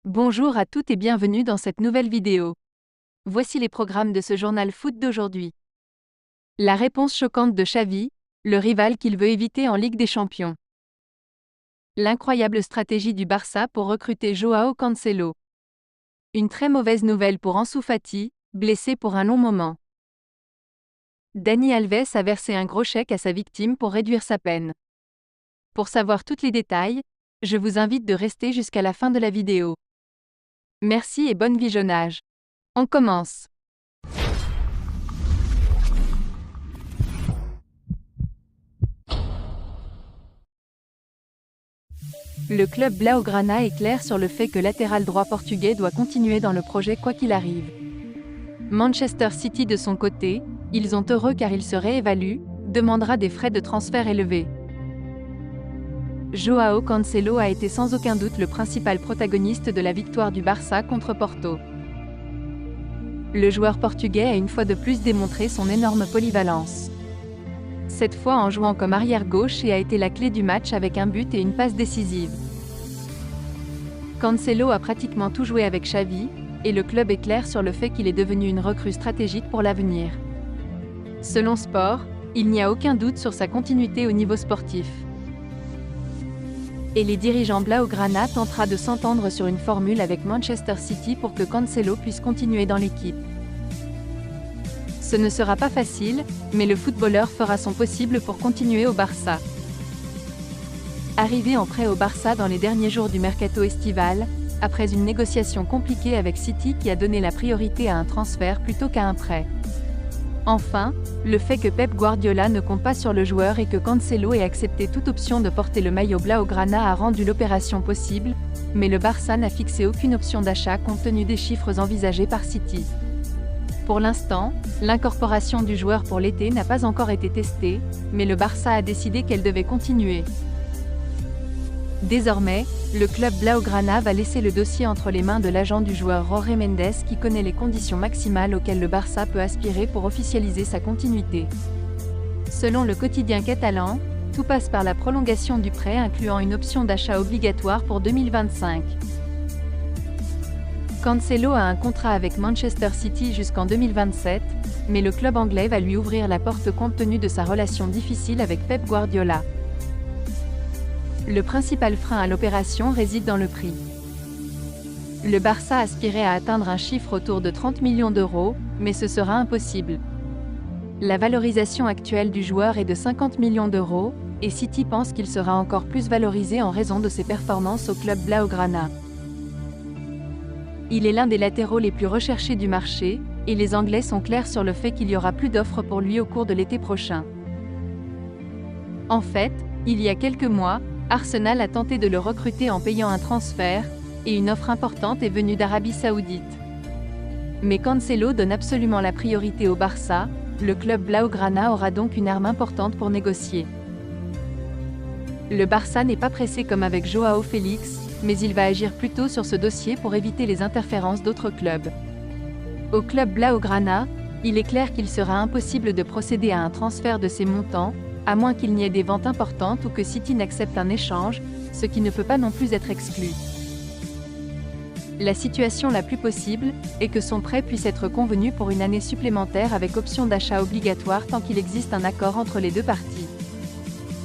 Bonjour à toutes et bienvenue dans cette nouvelle vidéo. Voici les programmes de ce journal foot d'aujourd'hui. La réponse choquante de Xavi, le rival qu'il veut éviter en Ligue des Champions. L'incroyable stratégie du Barça pour recruter Joao Cancelo. Une très mauvaise nouvelle pour Ansu Fati, blessé pour un long moment. Dani Alves a versé un gros chèque à sa victime pour réduire sa peine. Pour savoir tous les détails, je vous invite de rester jusqu'à la fin de la vidéo. Merci et bon visionnage. On commence. Le club Blaugrana est clair sur le fait que latéral droit portugais doit continuer dans le projet quoi qu'il arrive. Manchester City de son côté, ils ont heureux car il se réévalue, demandera des frais de transfert élevés. Joao Cancelo a été sans aucun doute le principal protagoniste de la victoire du Barça contre Porto. Le joueur portugais a une fois de plus démontré son énorme polyvalence. Cette fois en jouant comme arrière-gauche et a été la clé du match avec un but et une passe décisive. Cancelo a pratiquement tout joué avec Xavi, et le club est clair sur le fait qu'il est devenu une recrue stratégique pour l'avenir. Selon Sport, il n'y a aucun doute sur sa continuité au niveau sportif. Et les dirigeants Blaugrana tentera de s'entendre sur une formule avec Manchester City pour que Cancelo puisse continuer dans l'équipe. Ce ne sera pas facile, mais le footballeur fera son possible pour continuer au Barça. Arrivé en prêt au Barça dans les derniers jours du mercato estival, après une négociation compliquée avec City qui a donné la priorité à un transfert plutôt qu'à un prêt. Enfin, le fait que Pep Guardiola ne compte pas sur le joueur et que Cancelo ait accepté toute option de porter le maillot Blaugrana a rendu l'opération possible, mais le Barça n'a fixé aucune option d'achat compte tenu des chiffres envisagés par City. Pour l'instant, l'incorporation du joueur pour l'été n'a pas encore été testée, mais le Barça a décidé qu'elle devait continuer. Désormais, le club Blaugrana va laisser le dossier entre les mains de l'agent du joueur Jorge Mendes qui connaît les conditions maximales auxquelles le Barça peut aspirer pour officialiser sa continuité. Selon le quotidien catalan, tout passe par la prolongation du prêt incluant une option d'achat obligatoire pour 2025. Cancelo a un contrat avec Manchester City jusqu'en 2027, mais le club anglais va lui ouvrir la porte compte tenu de sa relation difficile avec Pep Guardiola. Le principal frein à l'opération réside dans le prix. Le Barça aspirait à atteindre un chiffre autour de 30 millions d'euros, mais ce sera impossible. La valorisation actuelle du joueur est de 50 millions d'euros, et City pense qu'il sera encore plus valorisé en raison de ses performances au club Blaugrana. Il est l'un des latéraux les plus recherchés du marché, et les Anglais sont clairs sur le fait qu'il y aura plus d'offres pour lui au cours de l'été prochain. En fait, il y a quelques mois, Arsenal a tenté de le recruter en payant un transfert, et une offre importante est venue d'Arabie Saoudite. Mais Cancelo donne absolument la priorité au Barça, le club Blaugrana aura donc une arme importante pour négocier. Le Barça n'est pas pressé comme avec Joao Félix, mais il va agir plutôt sur ce dossier pour éviter les interférences d'autres clubs. Au club Blaugrana, il est clair qu'il sera impossible de procéder à un transfert de ces montants, à moins qu'il n'y ait des ventes importantes ou que City n'accepte un échange, ce qui ne peut pas non plus être exclu. La situation la plus possible est que son prêt puisse être convenu pour une année supplémentaire avec option d'achat obligatoire tant qu'il existe un accord entre les deux parties.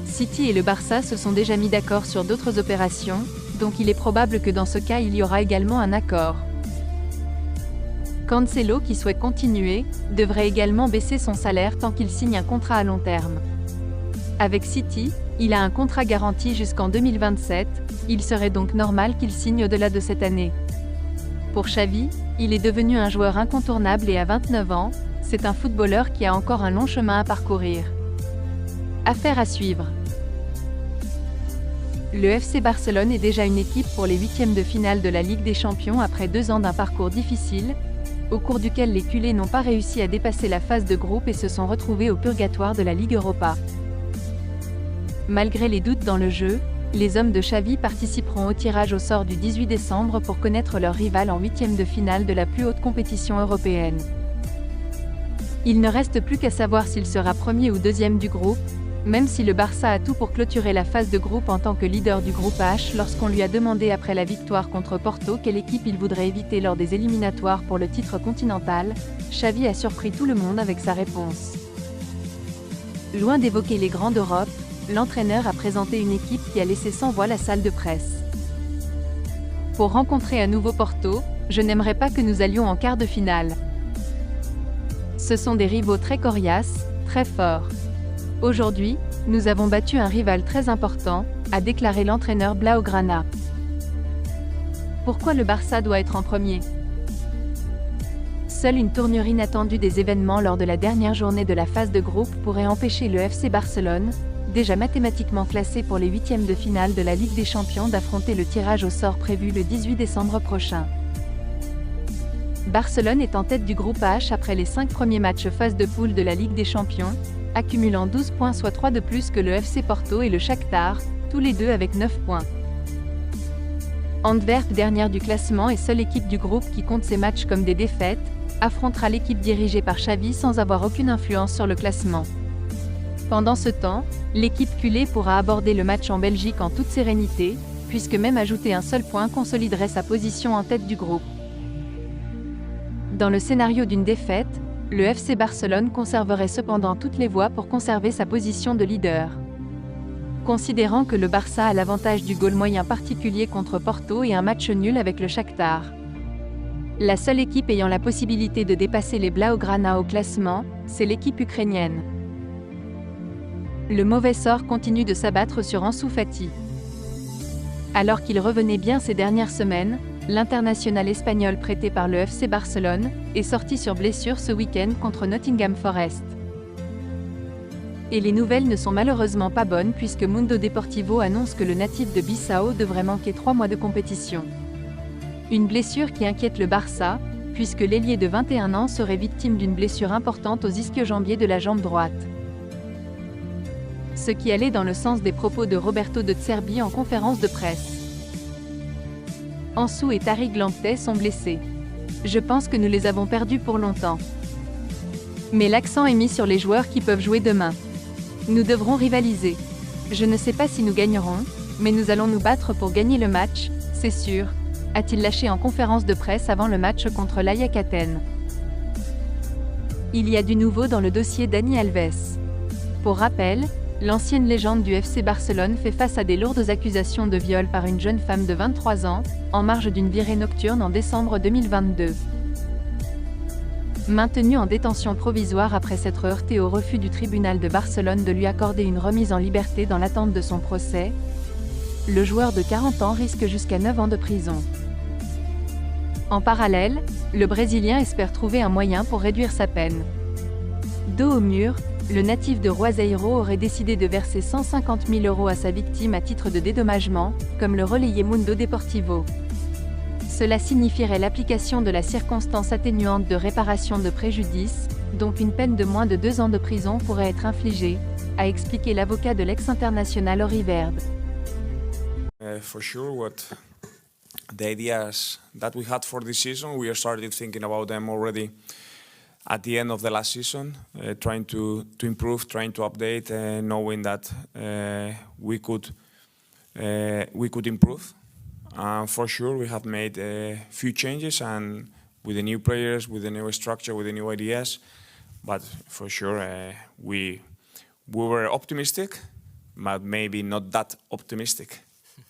City et le Barça se sont déjà mis d'accord sur d'autres opérations, donc il est probable que dans ce cas il y aura également un accord. Cancelo, qui souhaite continuer, devrait également baisser son salaire tant qu'il signe un contrat à long terme. Avec City, il a un contrat garanti jusqu'en 2027, il serait donc normal qu'il signe au-delà de cette année. Pour Xavi, il est devenu un joueur incontournable et à 29 ans, c'est un footballeur qui a encore un long chemin à parcourir. Affaire à suivre. Le FC Barcelone est déjà une équipe pour les huitièmes de finale de la Ligue des Champions après 2 ans d'un parcours difficile, au cours duquel les culés n'ont pas réussi à dépasser la phase de groupe et se sont retrouvés au purgatoire de la Ligue Europa. Malgré les doutes dans le jeu, les hommes de Xavi participeront au tirage au sort du 18 décembre pour connaître leur rival en huitièmes de finale de la plus haute compétition européenne. Il ne reste plus qu'à savoir s'il sera premier ou deuxième du groupe, Même si le Barça a tout pour clôturer la phase de groupe en tant que leader du groupe H, lorsqu'on lui a demandé après la victoire contre Porto quelle équipe il voudrait éviter lors des éliminatoires pour le titre continental, Xavi a surpris tout le monde avec sa réponse. Loin d'évoquer les grands d'Europe, l'entraîneur a présenté une équipe qui a laissé sans voix la salle de presse. Pour rencontrer à nouveau Porto, je n'aimerais pas que nous allions en quart de finale. Ce sont des rivaux très coriaces, très forts. Aujourd'hui, nous avons battu un rival très important, a déclaré l'entraîneur Blaugrana. Pourquoi le Barça doit être en premier? Seule une tournure inattendue des événements lors de la dernière journée de la phase de groupe pourrait empêcher le FC Barcelone, déjà mathématiquement classé pour les huitièmes de finale de la Ligue des Champions, d'affronter le tirage au sort prévu le 18 décembre prochain. Barcelone est en tête du groupe H après les 5 premiers matchs phase de poule de la Ligue des Champions, accumulant 12 points, soit 3 de plus que le FC Porto et le Shakhtar, tous les deux avec 9 points. Antwerp, dernière du classement et seule équipe du groupe qui compte ses matchs comme des défaites, affrontera l'équipe dirigée par Xavi sans avoir aucune influence sur le classement. Pendant ce temps, l'équipe culée pourra aborder le match en Belgique en toute sérénité, puisque même ajouter un seul point consoliderait sa position en tête du groupe. Dans le scénario d'une défaite, le FC Barcelone conserverait cependant toutes les voix pour conserver sa position de leader. Considérant que le Barça a l'avantage du goal moyen particulier contre Porto et un match nul avec le Shakhtar. La seule équipe ayant la possibilité de dépasser les Blaugrana au classement, c'est l'équipe ukrainienne. Le mauvais sort continue de s'abattre sur Ansu Fati. Alors qu'il revenait bien ces dernières semaines, l'international espagnol prêté par le FC Barcelone est sorti sur blessure ce week-end contre Nottingham Forest. Et les nouvelles ne sont malheureusement pas bonnes puisque Mundo Deportivo annonce que le natif de Bissau devrait manquer 3 mois de compétition. Une blessure qui inquiète le Barça, puisque l'ailier de 21 ans serait victime d'une blessure importante aux ischio-jambiers de la jambe droite. Ce qui allait dans le sens des propos de Roberto de Zerbi en conférence de presse. Ansu et Tariq Lamptey sont blessés. Je pense que nous les avons perdus pour longtemps. Mais l'accent est mis sur les joueurs qui peuvent jouer demain. Nous devrons rivaliser. Je ne sais pas si nous gagnerons, mais nous allons nous battre pour gagner le match, c'est sûr, a-t-il lâché en conférence de presse avant le match contre l'Ajax Athènes. Il y a du nouveau dans le dossier Dani Alves. Pour rappel, l'ancienne légende du FC Barcelone fait face à des lourdes accusations de viol par une jeune femme de 23 ans, en marge d'une virée nocturne en décembre 2022. Maintenu en détention provisoire après s'être heurté au refus du tribunal de Barcelone de lui accorder une remise en liberté dans l'attente de son procès, le joueur de 40 ans risque jusqu'à 9 ans de prison. En parallèle, le Brésilien espère trouver un moyen pour réduire sa peine. Dos au mur, le natif de Juazeiro aurait décidé de verser 150 000 € à sa victime à titre de dédommagement, comme le relayait Mundo Deportivo. Cela signifierait l'application de la circonstance atténuante de réparation de préjudice, dont une peine de moins de 2 ans de prison pourrait être infligée, a expliqué l'avocat de l'ex-international Ori Verde. For sure, what the ideas that we had for this season, we started thinking about them already at the end of the last season, trying to improve, trying to update, knowing that we could improve. For sure, we have made a few changes, and with the new players, with the new structure, with the new ideas. But for sure, we were optimistic, but maybe not that optimistic,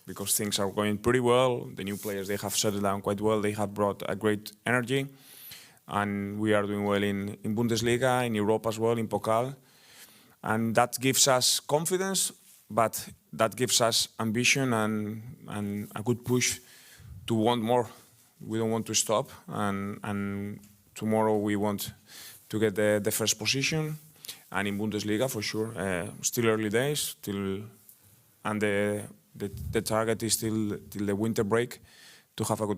because things are going pretty well. The new players, they have settled down quite well. They have brought a great energy. And we are doing well in Bundesliga, in Europe as well, in Pokal. And that gives us confidence, but that gives us ambition and a good push to want more. We don't want to stop, and tomorrow we want to get the first position. And in Bundesliga, for sure, still early days, and the target is still till the winter break to have a good